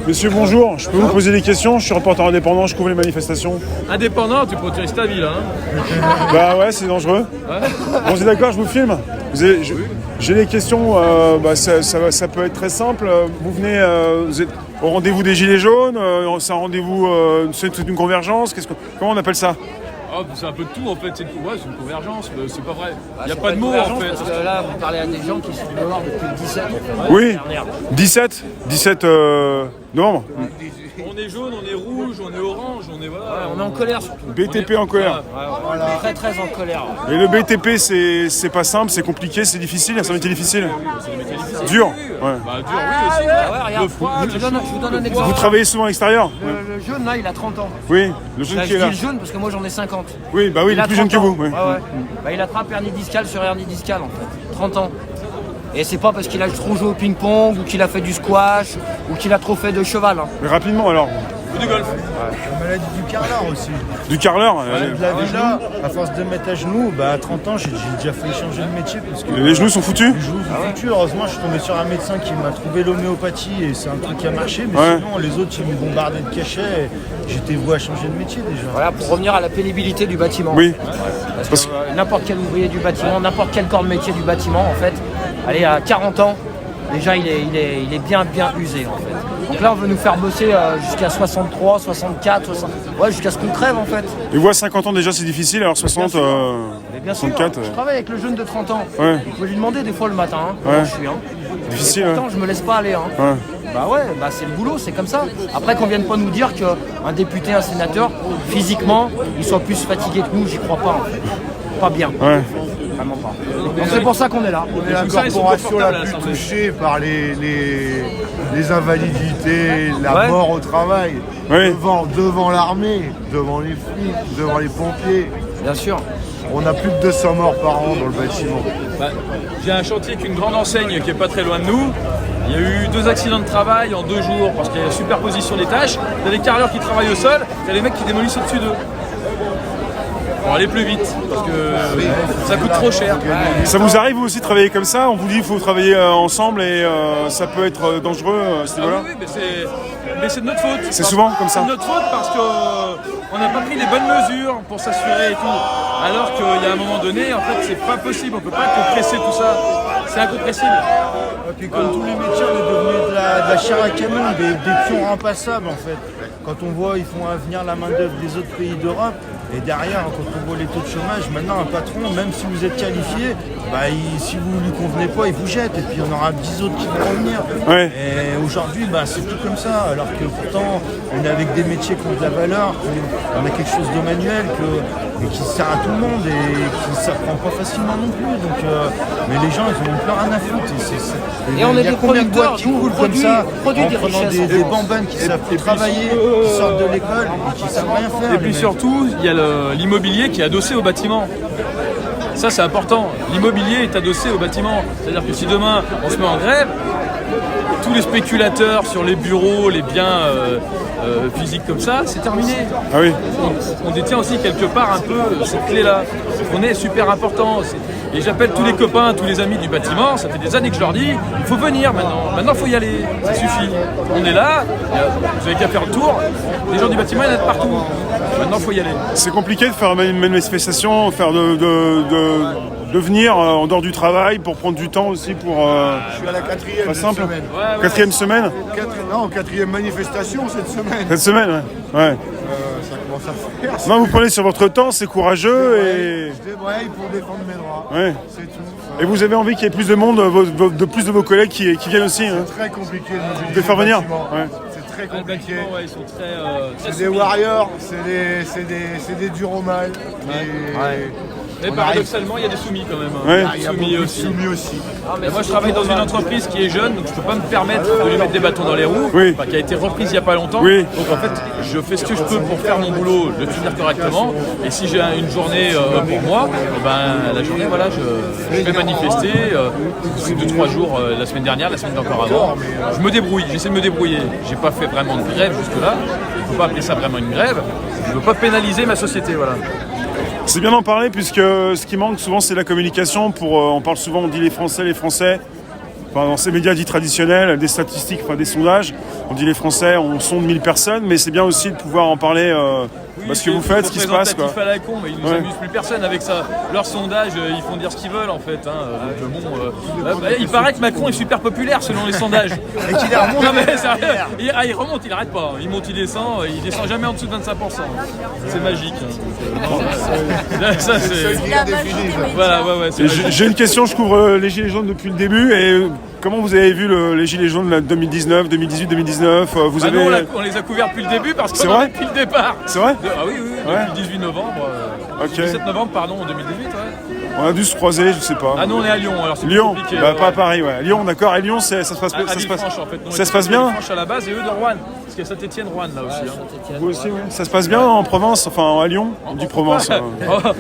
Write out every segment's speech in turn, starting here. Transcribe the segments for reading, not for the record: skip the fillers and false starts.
Monsieur, bonjour, je peux vous poser des questions? Je suis reporter indépendant, je couvre les manifestations. Indépendant, tu protèges ta vie là. Bah ouais, c'est dangereux. Ouais. Bon, c'est d'accord, je vous filme. J'ai des questions, ça peut être très simple. Vous venez, vous êtes au rendez-vous des Gilets jaunes, c'est un rendez-vous, c'est toute une convergence, comment on appelle ça? Oh, c'est un peu de tout en fait, c'est une convergence, mais c'est pas vrai. Il n'y a c'est pas de mots en fait. Parce que là, vous parlez à des gens qui sont dehors depuis le 17. Oui, 17 novembre. On est jaune, on est rouge, on est orange, on est voilà. Ouais, on est en colère surtout. BTP en colère. Voilà. Très très en colère. Et le BTP, c'est pas simple, c'est compliqué, c'est difficile, c'est un métier difficile. Dur. Ouais. Bah dur, oui aussi. Ah ouais, regarde, Le froid, je vous donne un exemple. Vous travaillez souvent à l'extérieur? Le jeune là, il a 30 ans. Oui, le jeune Là, qui je est dis là. le jeune parce que moi j'en ai 50. Oui, bah oui, il est a plus jeune 30 que ans. vous. Oui. Ouais, ouais. Bah, il attrape hernie discale sur hernie discale en fait. 30 ans. Et c'est pas parce qu'il a trop joué au ping-pong ou qu'il a fait du squash ou qu'il a trop fait de cheval. Hein. Mais rapidement alors. du golf. La maladie du carleur aussi. Du carreleur De la vélo, à force de mettre à genoux, à 30 ans, j'ai déjà failli changer de métier. Parce que Les genoux sont foutus? les genoux sont foutus. Heureusement, je suis tombé sur un médecin qui m'a trouvé l'homéopathie et c'est un truc qui a marché. Mais Ouais. sinon, les autres, ils me bombardaient de cachets. Et j'étais voué à changer de métier déjà. Voilà, pour revenir à la pénibilité du bâtiment. Oui. Parce que n'importe quel ouvrier du bâtiment, n'importe quel corps de métier du bâtiment, en fait, allez, à 40 ans, déjà il est bien usé en fait. Donc là on veut nous faire bosser jusqu'à 63, 64, 60, ouais, jusqu'à ce qu'on crève en fait. Et vous à 50 ans déjà c'est difficile, alors 60, Mais bien sûr, 64, je travaille avec le jeune de 30 ans. Ouais. Vous pouvez lui demander des fois le matin comment Ouais. je suis. Hein. difficile. Et pourtant je me laisse pas aller. Hein. Ouais. Bah ouais, bah c'est le boulot, c'est comme ça. Après qu'on vienne pas nous dire qu'un député, un sénateur, physiquement, il soit plus fatigué que nous, j'y crois pas en fait. Pas bien. Ouais. Vraiment pas. Donc c'est pour ça qu'on est là. On est la tout ça, ils sont corporation confortables la à plus l'Assemblée. touchée par les invalidités, la Ouais. mort au travail, Oui. devant l'armée, devant les flics, devant les pompiers. Bien sûr. On a plus de 200 morts par an dans le bâtiment. Bah, j'ai un chantier avec une grande enseigne qui est pas très loin de nous. Il y a eu 2 accidents de travail en 2 jours parce qu'il y a la superposition des tâches. Il y a des carreleurs qui travaillent au sol, il y a les mecs qui démolissent au-dessus d'eux. Pour aller plus vite, parce que ça coûte trop cher. Ça vous arrive vous aussi de travailler comme ça? On vous dit qu'il faut travailler ensemble et ça peut être dangereux à ce Ah niveau-là? oui, mais c'est de notre faute. C'est souvent comme ça? C'est de notre faute parce qu'on n'a pas pris les bonnes mesures pour s'assurer et tout. Alors qu'il y a un moment donné, en fait, c'est pas possible. On peut pas compresser tout ça. C'est incompressible. Et puis comme tous les métiers, on est devenu de la chair à canon, des pions remplaçables en fait. Quand on voit, ils font venir la main-d'œuvre des autres pays d'Europe. Et derrière, quand on voit les taux de chômage, maintenant un patron, même si vous êtes qualifié, si vous ne lui convenez pas, il vous jette. Et puis il y en aura 10 autres qui vont revenir. Ouais. Et aujourd'hui, c'est tout comme ça. Alors que pourtant, on est avec des métiers qui ont de la valeur, on a quelque chose de manuel et qui sert à tout le monde et qui ne s'apprend pas facilement non plus. Donc, mais les gens, ils ont plus rien à foutre. Et on est il y a des combien de producteurs, boîtes qui nous, coulent comme ça produits en des prenant richesses. des bambins qui savent plus travailler, qui sortent de l'école et qui savent rien faire. Et puis surtout, il y a l'immobilier qui est adossé au bâtiment. Ça, c'est important. L'immobilier est adossé au bâtiment. C'est-à-dire que si demain, on se met en grève, tous les spéculateurs sur les bureaux, les biens physiques comme ça, c'est terminé. Ah oui. On détient aussi quelque part un peu cette clé-là. On est super important. Et j'appelle tous les copains, tous les amis du bâtiment, ça fait des années que je leur dis, il faut venir maintenant. Maintenant, il faut y aller. Ça suffit. On est là, vous avez qu'à faire le tour. Les gens du bâtiment, il y en a de partout. Maintenant, il faut y aller. C'est compliqué de faire une manifestation, de venir en dehors du travail pour prendre du temps aussi pour... Je suis à la quatrième Pas cette simple. semaine. Quatrième semaine? Quatrième manifestation cette semaine. Cette semaine, ouais. Ça commence à faire. Non, vous prenez sur votre temps, c'est courageux et... Je débraye pour défendre mes droits. Ouais. C'est tout. Et vous avez envie qu'il y ait plus de monde, de plus de vos collègues qui viennent aussi, hein. C'est très compliqué de mobiliser De faire le venir. bâtiment. Ouais. C'est très Le compliqué. bâtiment, ouais, ils sont très C'est des soumis. warriors, c'est des durs au mal. Mais paradoxalement, il y a des soumis quand même. Ouais. Il y a Soumis beaucoup de aussi. soumis aussi. Et moi, je travaille dans une entreprise qui est jeune, donc je peux pas me permettre de lui mettre des bâtons dans les roues, Oui. qui a été reprise il y a pas longtemps. Oui. Donc en fait, je fais ce que je peux pour faire mon boulot, le finir correctement. Et si j'ai une journée pour moi, la journée, voilà, je vais manifester. 2-3 jours la semaine dernière, la semaine d'encore avant. Je me débrouille, j'essaie de me débrouiller. J'ai pas fait vraiment de grève jusque-là. Il ne faut pas appeler ça vraiment une grève. Je veux pas pénaliser ma société, voilà. C'est bien d'en parler puisque ce qui manque souvent c'est la communication. On parle souvent, on dit les Français. dans ces médias dits traditionnels, des statistiques, des sondages. On dit les Français, on sonde 1000 personnes, mais c'est bien aussi de pouvoir en parler. Ce que vous faites, ce qui se passe. C'est à la con, mais ils nous amusent plus personne avec ça. Leur sondage, ils font dire ce qu'ils veulent en fait. Il paraît que Macron est super populaire selon les sondages. Et qu'il remonte. Non, mais sérieux, il remonte, il arrête pas. Il monte, il descend jamais en dessous de 25%. C'est magique. Ça, c'est la magie des médias. Voilà, J'ai une question, je couvre les Gilets jaunes depuis le début et comment vous avez vu les Gilets jaunes 2019, 2018, 2019 nous, on les a couverts depuis le début parce qu'on en est depuis le départ. C'est vrai? Ah oui, depuis le 18 novembre. 17 novembre, pardon, en 2018, On a dû se croiser, je sais pas. Ah non, on est à Lyon, alors c'est plus Lyon, compliqué. pas à Paris, ouais. Lyon, d'accord. Et Lyon, ça se passe bien. À Villefranche, en fait. Ça se passe bien. Villefranche à la base et eux de Rouen. Parce qu'il y a Saint-Étienne, Rouen là aussi. Vous aussi, oui. Ça se passe bien en Provence, enfin à Lyon. On dit Provence.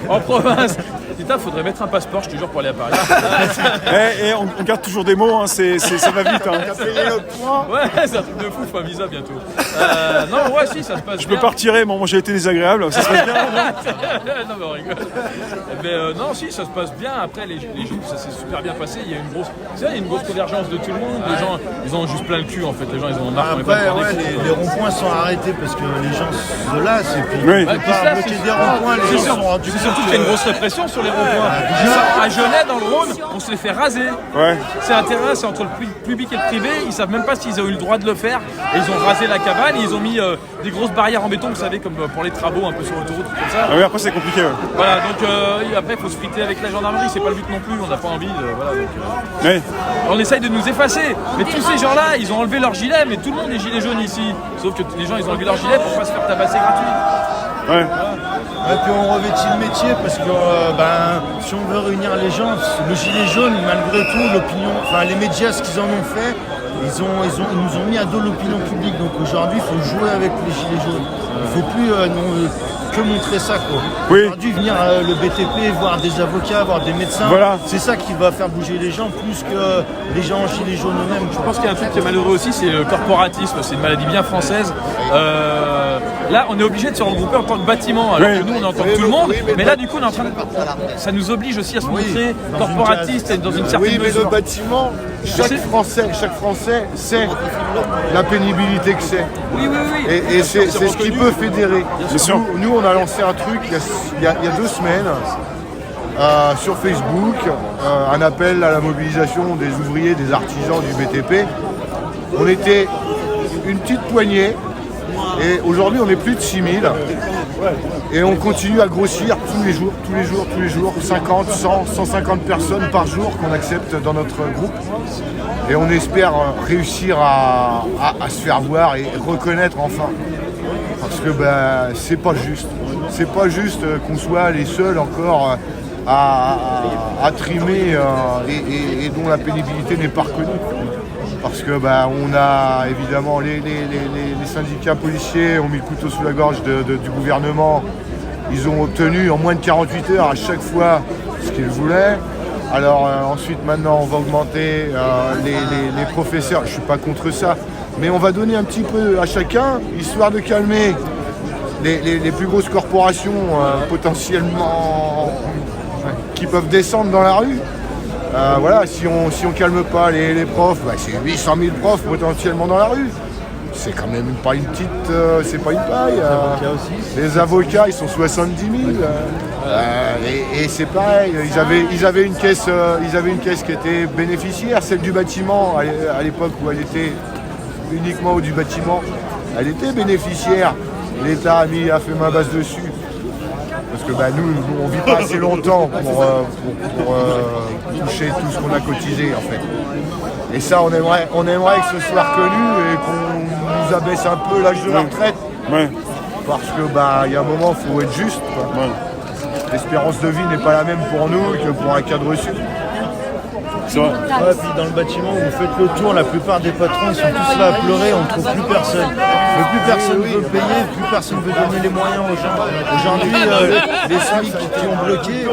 En province. Putain, faudrait mettre un passeport, je te jure, pour aller à Paris. Et on garde toujours des mots, ça va vite. Ouais, c'est un truc de fou, faut un visa bientôt. Non, ouais, si, ça se passe bien. Je peux pas retirer, moi j'ai été désagréable, ça se passe bien. Non, mais on rigole. Mais non, si, ça se passe bien. Après, les jours, ça s'est super bien passé. Il y a une grosse convergence de tout le monde. Les gens, ils ont juste plein le cul en fait. Les gens, ils ont marre. Après, les ronds-points sont arrêtés parce que les gens se lassent et puis Oui. pas bloquer des ronds-points, les gens sont rendus. C'est surtout qu'il y a une grosse répression sur les ronds-points. À Genève, dans le Rhône, on se les fait raser. Ouais. C'est un terrain, c'est entre le public et le privé. Ils savent même pas s'ils ont eu le droit de le faire. Et ils ont rasé la cabane. Et ils ont mis des grosses barrières en béton, vous savez, comme pour les travaux un peu sur l'autoroute, comme ça. Ah oui, après c'est compliqué. Ouais. Voilà, donc après il faut se friter avec la gendarmerie, c'est pas le but non plus, on n'a pas envie Oui. on essaye de nous effacer, mais tous ces gens-là, ils ont enlevé leur gilet, mais tout le monde est gilet jaune ici, sauf que les gens ils ont enlevé leur gilet pour pas se faire tabasser gratuit. Ouais. Et puis on revêtit le métier parce que si on veut réunir les gens, le gilet jaune, malgré tout, l'opinion, les médias, ce qu'ils en ont fait, ils nous ont mis à dos l'opinion publique. Donc aujourd'hui, il faut jouer avec les gilets jaunes. Il ne faut plus que montrer ça, quoi. Oui. Aujourd'hui, venir le BTP, voir des avocats, voir des médecins, Voilà. c'est ça qui va faire bouger les gens plus que les gens en gilets jaunes eux-mêmes. Je pense qu'il y a un truc qui est malheureux aussi, c'est le corporatisme, c'est une maladie bien française. Là, on est obligé de se regrouper en tant que bâtiment, alors que nous, on est en tant que tout le monde. Mais là, du coup, on est en train ça nous oblige aussi à se montrer corporatiste et dans une certaine Oui, mais mesure. le bâtiment, chaque Français sait la pénibilité que c'est. Oui. Et c'est ce qui peut fédérer. sûr. Nous, on a lancé un truc il y a 2 semaines sur Facebook, un appel à la mobilisation des ouvriers, des artisans du BTP. On était une petite poignée et aujourd'hui on est plus de 6000 et on continue à grossir tous les jours, 50, 100, 150 personnes par jour qu'on accepte dans notre groupe et on espère réussir à se faire voir et reconnaître enfin. Parce que c'est pas juste qu'on soit les seuls encore à trimer et dont la pénibilité n'est pas reconnue. Parce que on a évidemment les syndicats policiers ont mis le couteau sous la gorge du gouvernement. Ils ont obtenu en moins de 48 heures à chaque fois ce qu'ils voulaient. Alors ensuite maintenant on va augmenter les professeurs, je suis pas contre ça, mais on va donner un petit peu à chacun, histoire de calmer les plus grosses corporations potentiellement qui peuvent descendre dans la rue. Si on calme pas les profs, c'est 800 000 profs potentiellement dans la rue. C'est quand même pas une petite, c'est pas une paille. Les avocats, ils sont 70 000. Et c'est pareil. Ils avaient une caisse qui était bénéficiaire, celle du bâtiment à l'époque où elle était uniquement du bâtiment. Elle était bénéficiaire. L'État a fait main basse dessus. Parce que nous, on vit pas assez longtemps pour toucher tout ce qu'on a cotisé en fait. Et ça, on aimerait que ce soit reconnu et qu'on nous abaisse un peu l'âge de la retraite. Ouais. Parce que il y a un moment, il faut être juste. Ouais. L'espérance de vie n'est pas la même pour nous que pour un cadre reçu. C'est vrai. Puis dans le bâtiment où vous faites le tour, la plupart des patrons ils sont tous là à pleurer, on ne trouve plus personne. Mais plus personne veut payer, plus personne veut donner les moyens aux gens. Aujourd'hui, les SMIC qui ont bloqué,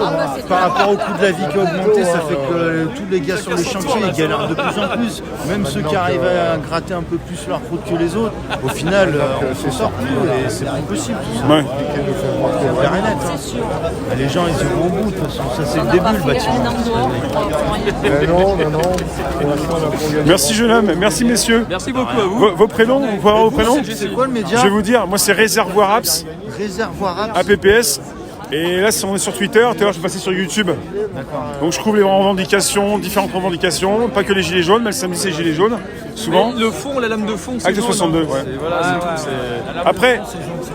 par rapport au coût de la vie qui a augmenté, ça fait que tous les gars sur les chantiers ils galèrent de plus en plus. Même ceux qui arrivent à gratter un peu plus leur croûte que les autres, au final on s'en sort plus et c'est pas possible tout ça. Ouais. C'est clair et net. Les gens ils y vont au bout de toute façon, ça c'est le début le bâtiment. Non. Pour l'instant, on a pour gagner. Merci jeune homme, merci messieurs. Merci beaucoup à vous. Vos prénoms, vous pouvez avoir vos prénoms? C'est quoi le média? Je vais vous dire, moi c'est Réservoir Apps, Réservoir Apps. APPS. Et là, on est sur Twitter, tout à l'heure je suis passé sur YouTube. Donc je couvre les revendications, différentes revendications, pas que les gilets jaunes, mais le samedi c'est les gilets jaunes, souvent. Le fond, la lame de fond, c'est Acte jaune, 62, hein. ouais. C'est- Voilà, c'est tout. c'est- Après,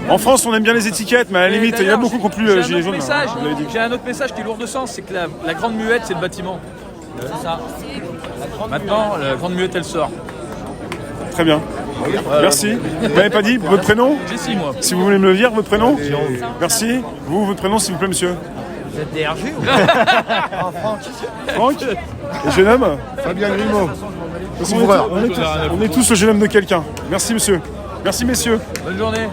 en France on aime bien les étiquettes, mais à la limite, il y en a beaucoup qui n'ont plus J'ai le un gilet autre jaune. message. Vous l'avez dit. J'ai un autre message qui est lourd de sens, c'est que la grande muette, c'est le bâtiment. C'est ça. Maintenant, la grande muette, elle sort. Très bien. Merci. Vous m'avez pas dit votre prénom? Jessie, moi. Si vous voulez me le dire, votre prénom? Merci. Vous, votre prénom s'il vous plaît, monsieur? Vous êtes DRG ou Ah, Franck. Franck? Et jeune homme? Fabien Grimaud. On est tous le jeune homme de quelqu'un. Merci monsieur. Merci messieurs. Bonne journée.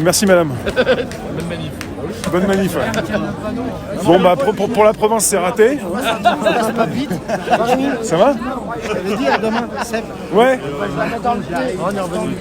Merci madame. Bonne manif. Bonne manif. Ouais. Bon bah pour la province c'est raté. Ça va? Je veux dire, demain, Seb. Ouais. On est revenu.